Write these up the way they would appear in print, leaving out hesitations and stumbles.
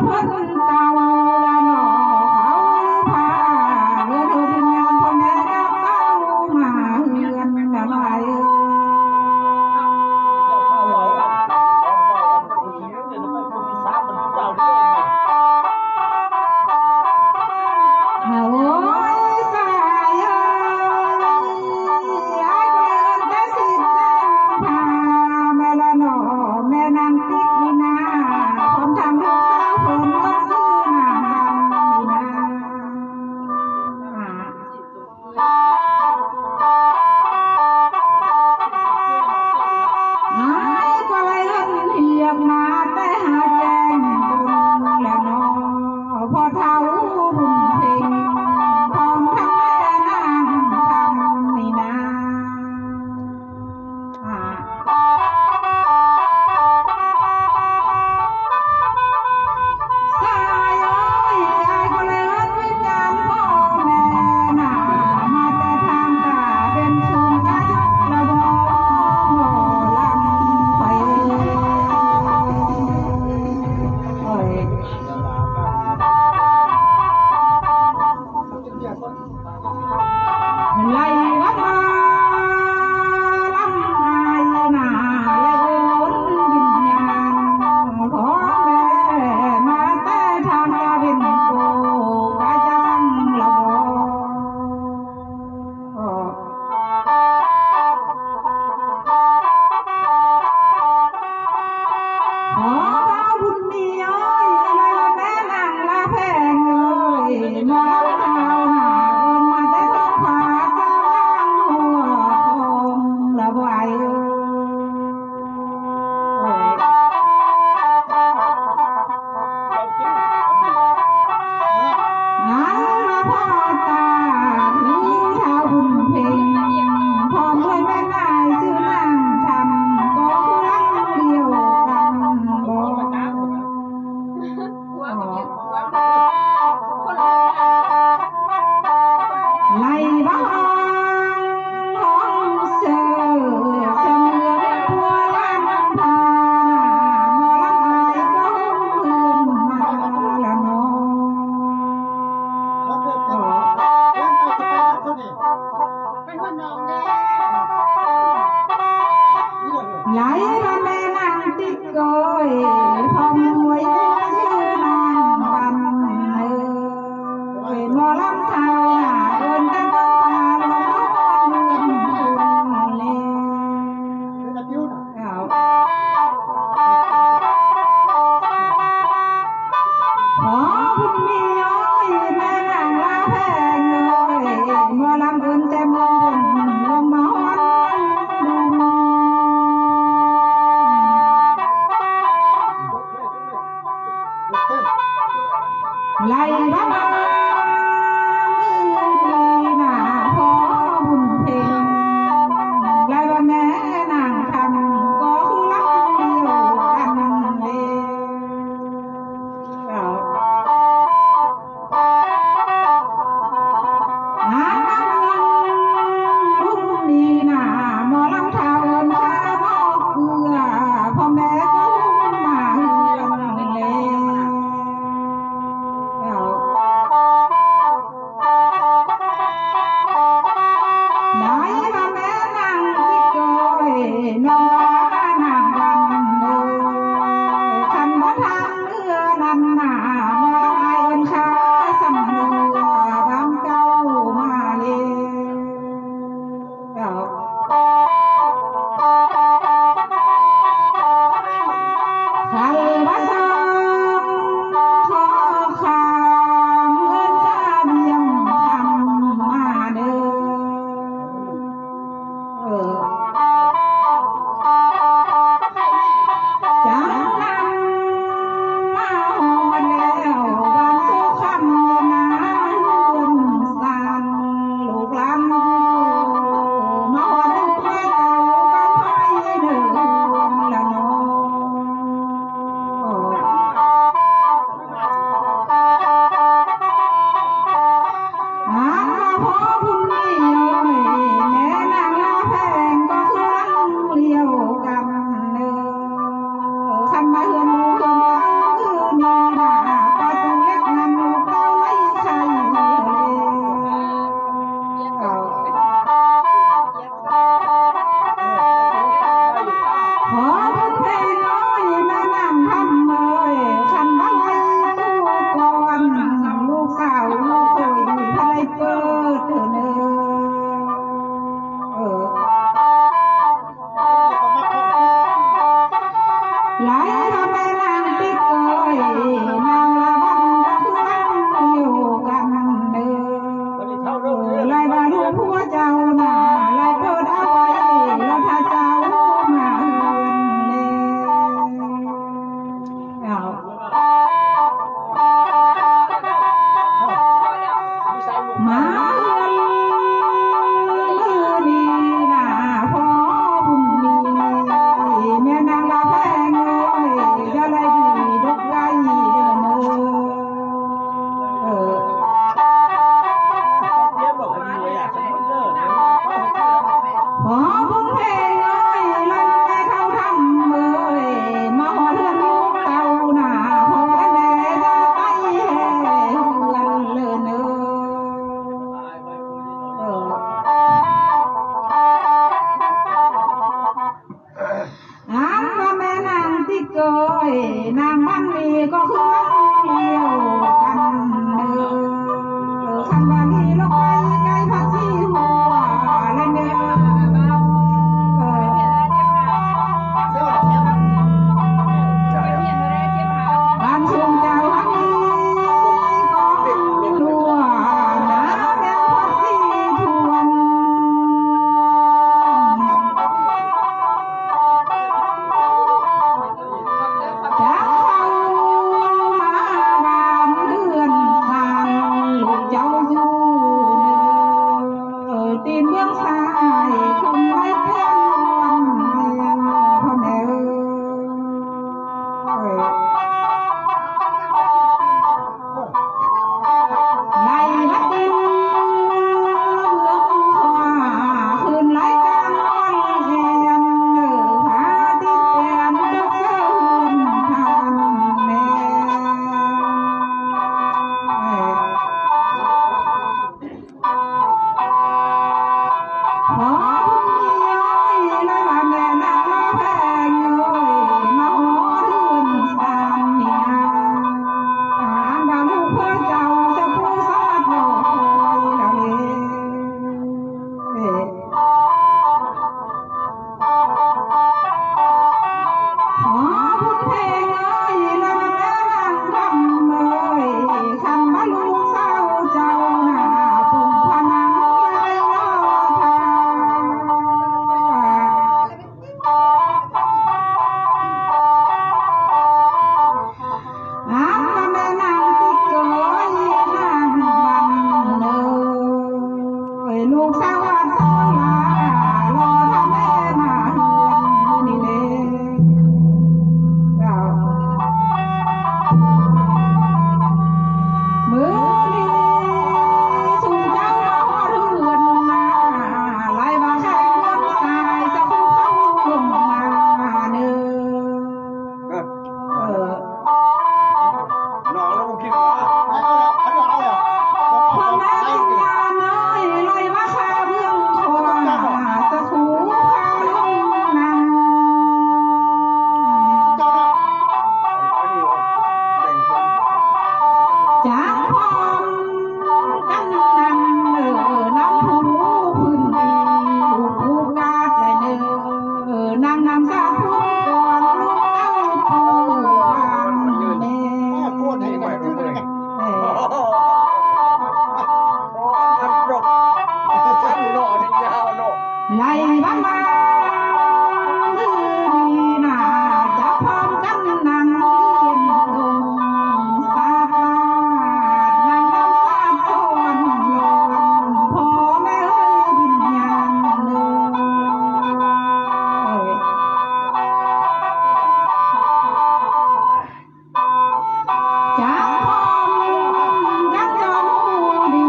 ไ ก็คือน้ำเดียวกันคันวันที่ลอยไกลพัดสีหัวเล่นเด้บ้านชมเจ้าฮันนี่ก็รัวน้ำแดงพัดสีทวนตีนเบื้องซ้ายคุณไว้เพียงพ่อแม่ในวัดดินเบื้องขวาคืนไหลกลางวันแห่งผาดินแดนเจ้าเสือนทางแม่ขอคุณย้อยเลยว่าแม่นักละแพงเลยมาหอรื่นสามเนี่ยอ่านว่าลูกเพื่อเจ้าจะผู้สาดรอคอยละขอคุณเพลงเลยเลยว่าแม่นั่งทำเลยคำว่าลูกสาวเจ้าหน้าปงพนังเลยรอทางแม่นางติดเกยนางบันเลยลูกสาวว่าสอนลารอทำแม่มาเฮือนนี่เลยมือนี้สู่เจ้ามาเรือนมาไล่มาใช้เงินสายจะผู้เขาลงมาเนื้อน้องแล้วผมคิดว่าพ่อแม่วิญญาณน้อยลอยมาคาเบื้องคอจะถูพาลงนังจากพร้อมกันนั้นน้ำผู้พื้นดีลูกผู้กาดและนางนำสาธุก่อนลูกเต้าผู้วางแม่พูดให้หน่อยเลย ไล่บ้านมาดีน่าจะพร้อมกันนั่งเรียนลงสาบานนั่งน้ำสาบซ้อนลงพ่อแม่วิญญาณเลยจากพร้อมกันจอมดี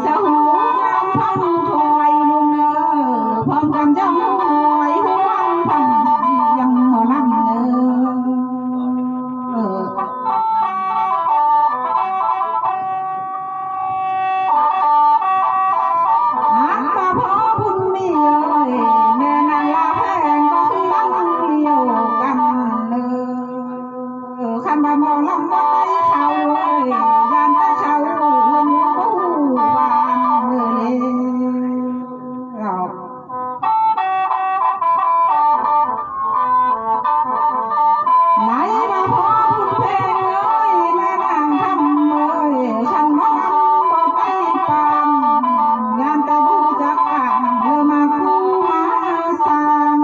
สหูงามพังถอยลุงพร้อมกันจอมหอยห่วงพังยังหมอลำอันว่าพ่อบุญมีแม่นางลาแพงก็คือลังเดียวกันคันว่าหมอลำบ่ได้เขายานแต่เขาเงินบ่ฮู้วางเลยไหนว่าพ่อบุญเพลงแม่นางทำฉันหมอลำบ่ไปตามยานแต่ผู้จักอ่างมาคู่มาสร้าง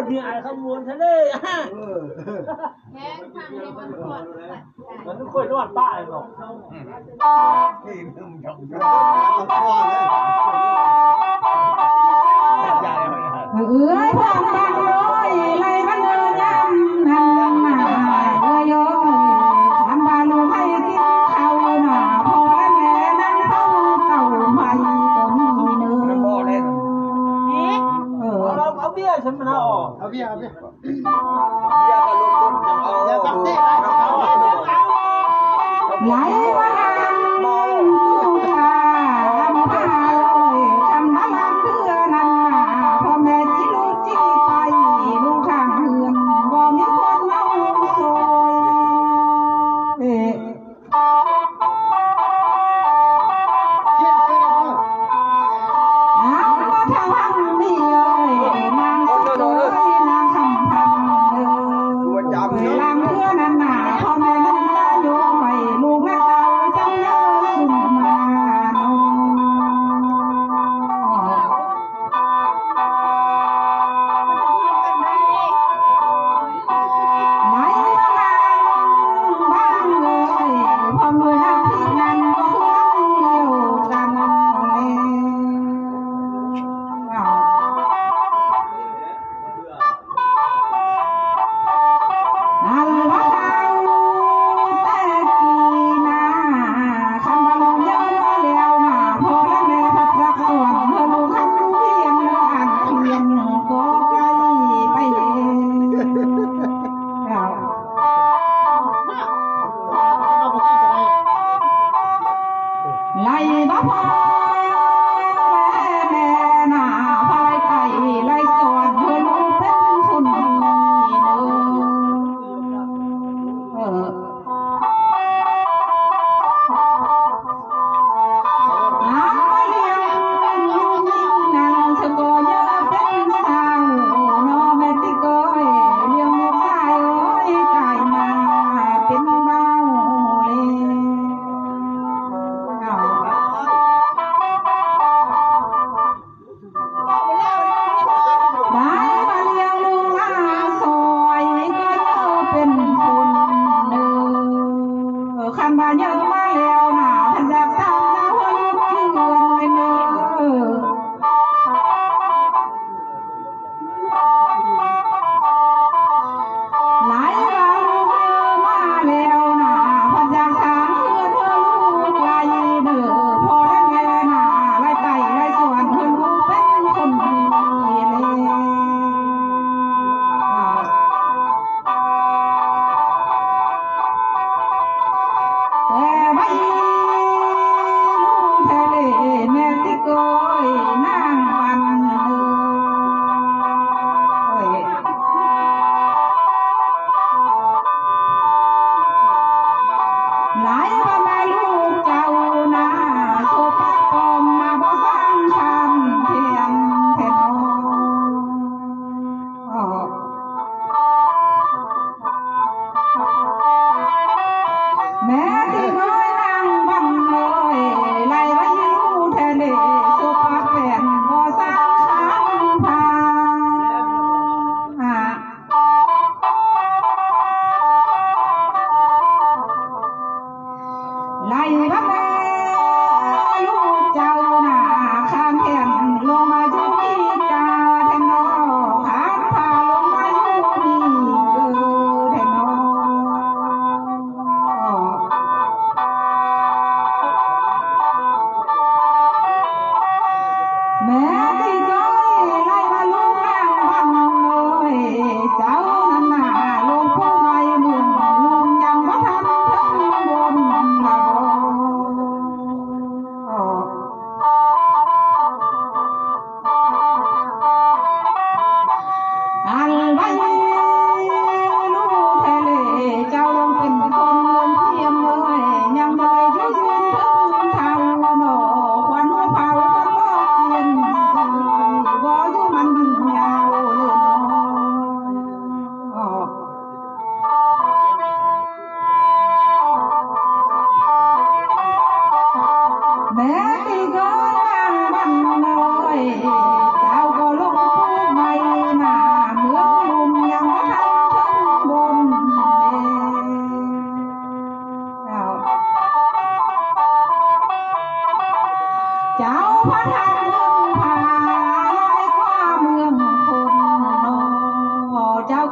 เมียไอ้ขมวนทะเลอ่ะ แห้งทางให้มันขวด มันไม่ค่อยรอดป้าไอ้หรอก นี่มึงทำได้ เอ้ยพ่อฟังเลยไรมันเดินยำหันมาเอ้ยโยทำบาลูให้กินข้าวหน่าพ่อและแม่นั่งเฝ้าเต่าใหม่ก็มีเนื้อ มันบ่เล่น เอาเบี้ยฉันมันเอาออก เอาเบี้ยเอาเบี้ยเบี้ยก็ลดยังเอาอย่าตัดนี่ ไหลว่านางผู้ชายทำผ้าเลยทำน้ำมันเพื่อนั่นพ่อแม่จีลูกจีไปลูกข้างเรือนบ่มีคนเมาซอยอ้าวบ่เท่าหังนี่เอ้ยนางสวยนางคำพันเด้อลำเพื่อนั่นพ่อแม่นั่นตาอยู่ไว้ลูกและเต่าจัง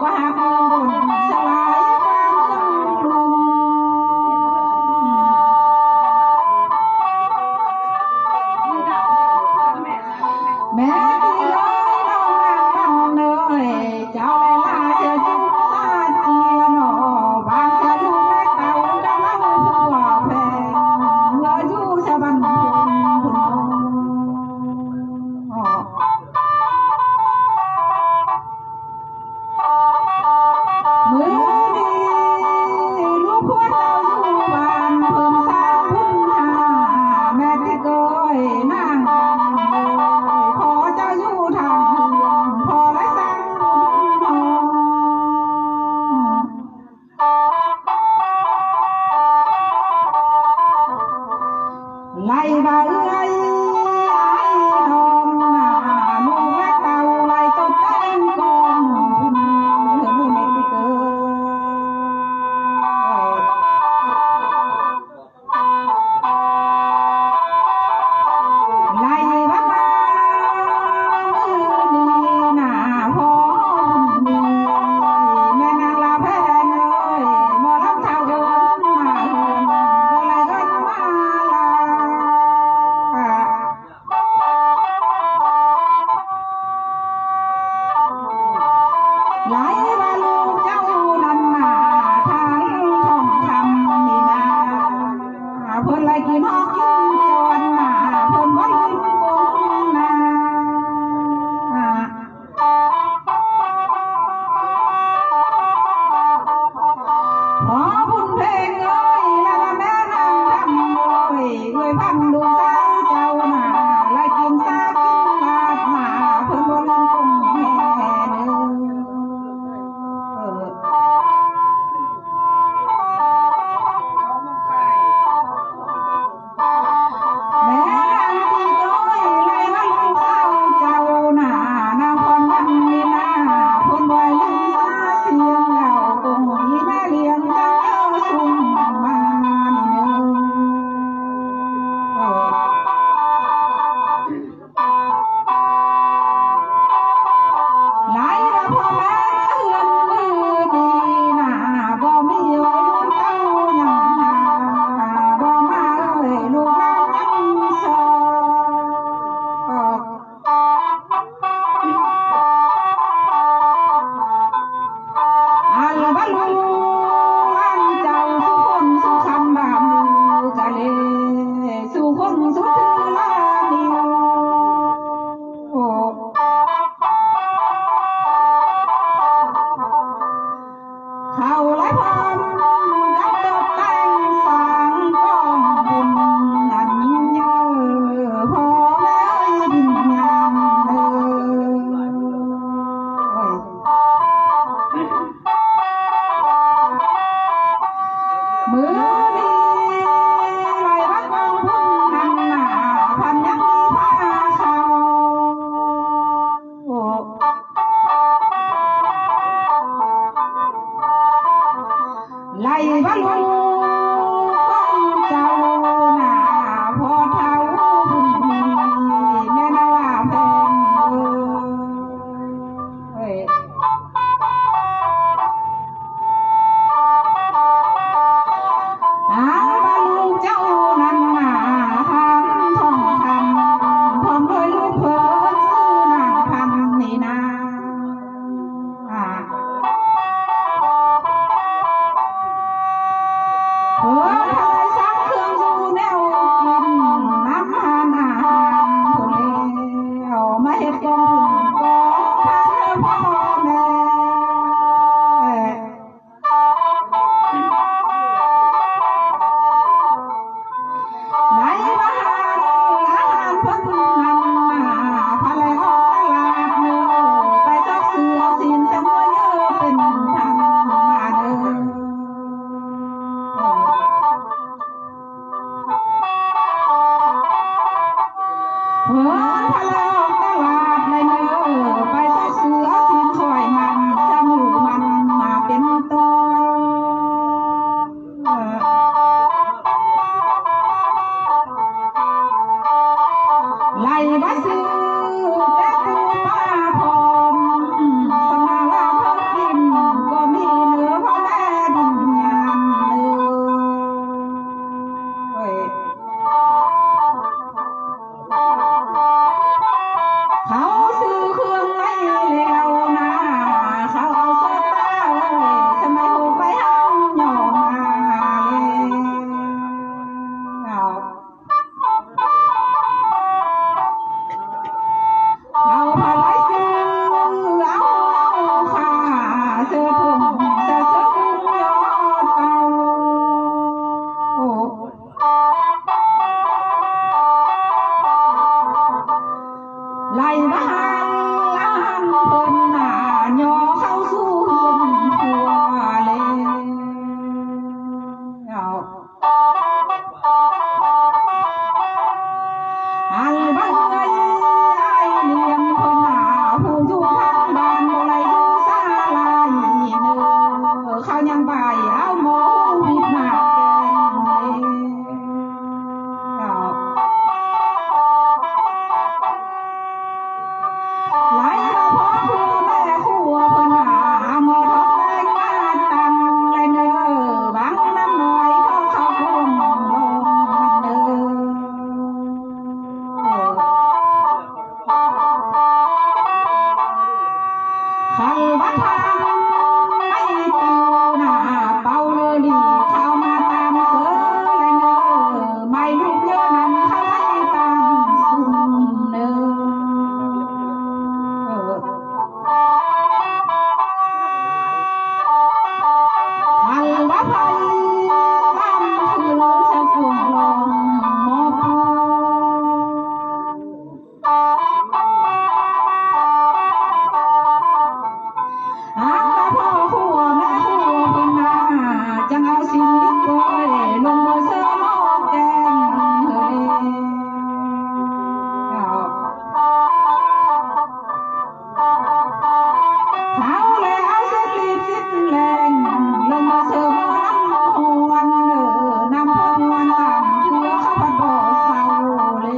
ก็หาบุญสลายความลุงแม่ที่ร้อยน้องนางบังเนยเจ้าเลยลาเจอจุ๊บตาเจียนอบางเธอลูกแม่เต่าดังเล่าผัวแพงเมื่ออยู่สะบันพุ่มือดีลูกผัวเจ้าอยู่บ้านเพิ่มสร้างพุ่นหาแม่ที่เกยนางบังเลยขอเจ้าอยู่ทางเมืองพอและสร้างบุญทองไล่บ่าเอ้ยไอ้ทองลูกแม่เต่าไล่ตบเต้นกองพุ่นเห็นแม่ที่เกย ไล่บ้ามือดีหน้าพ่อบุญมีแม่นางลาแพงเอ้ยหมอลำเท้าเดินมาเฮือนก็ไล่กันมาลาไล่บ้าลูกเจ้านั่นนาทางทองคำนี่นาเพิ่นไล่กินฮอกกินจวนนาเพิ่นบ่ลืมบุญนา ขอบุญเพลงเอ้ยแล้วแม่นางทำเอ้ยเอ้ยพันดูสาวเจ้าหน้าและกินซากินลาดหน้าเพิ่นบ่ลืมกุ้งแห่เด้อ ขันวัดทางไม่ติวหน้าเป่าเลยดีเข้ามาตามเสือและเนอไม่ลูกเยอะนั้นเขาไล่ตามสุ่มเนอขันวัดไทยบ้านคือสะกวงลงหมอปู หากว่าพ่อคู่แม่คู่เพิ่นมาจังเอาชีวิตก้อยลงมือเสือหม้อแกงเฮ้ยเขาเลยเอาเส้นรีบสิ้นแรงลงมาเสือหม้อน้ำหวนน้ำพวนตามเถือเขาพัดบ่อเศร้าเลย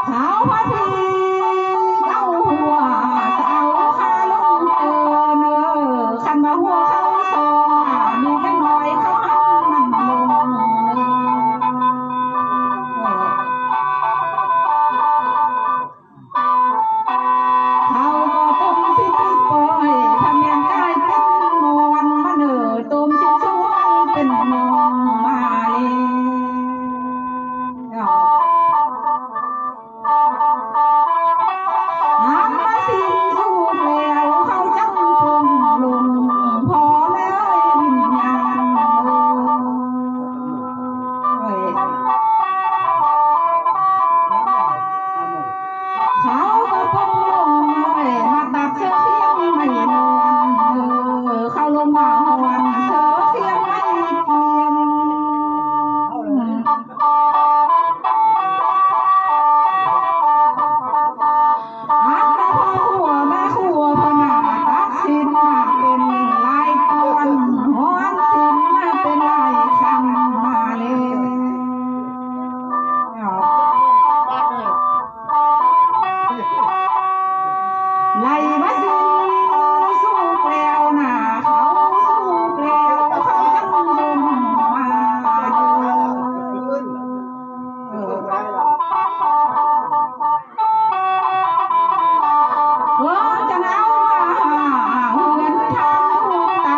สาวพาทีเก้าหัวสาวขาลงเตือนขันมาหัวเขาสองมีกันหน่อยเขาหันมันลงเขาก็ต้มสิบปอยทำงานกายเป็นมวนมาเนอต้มสิบช่วงเป็นมองมาเลย หากมาสิ้นสุดแล้วเขาจังคงลงพอแล้ววิญญาณเขาก็คงลงมาตัดเสื้อเคียงไม่นวลเขาลงมาหวนเสื้อเคียงไม่เกียง หากแต่พ่อขัวแม่ขัวพนาตัดสินมาเป็นลายกวนหวนสินมาเป็นลายคำมาเลยไล่มาสิสู้แกล้วหน้าเขาสู้แกล้วเขาจังดมมาจะเอามาเฮือนทางลูกเต่า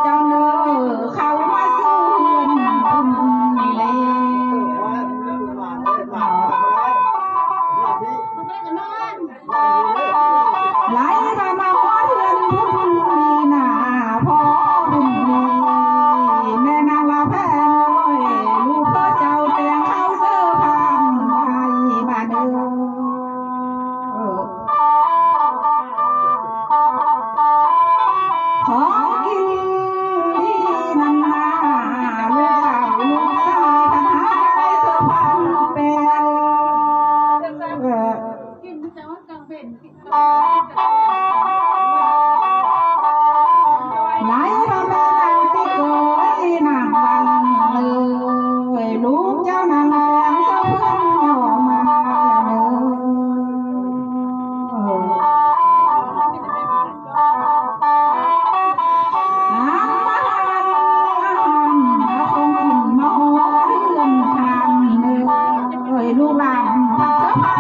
เจ้าเนอเขามาสู้เฮือนคุณนี่เลย คุณแม่จะนอน ไหลมาหัวเฮือนพุ่นมีหน้าพ่อบุญมีแม่นางลาแพงลูกพ่อเจ้าเตียงเขาเสื้อผ้าไว้มาเด้อของกินดีนันนาลูกสาวลูกชายทหารไปเสื้อผ้าเป็น กินแต่ว่ากลางเป็นกิน ไหลมาแม่นางที่โกยนางวังเลยลูกเจ้านางเตียงเสื้อเพื่อนหน่อมาหางมาคงกินมาหัวเรือนทานเลยลูกหลานผักเสื้อผ้า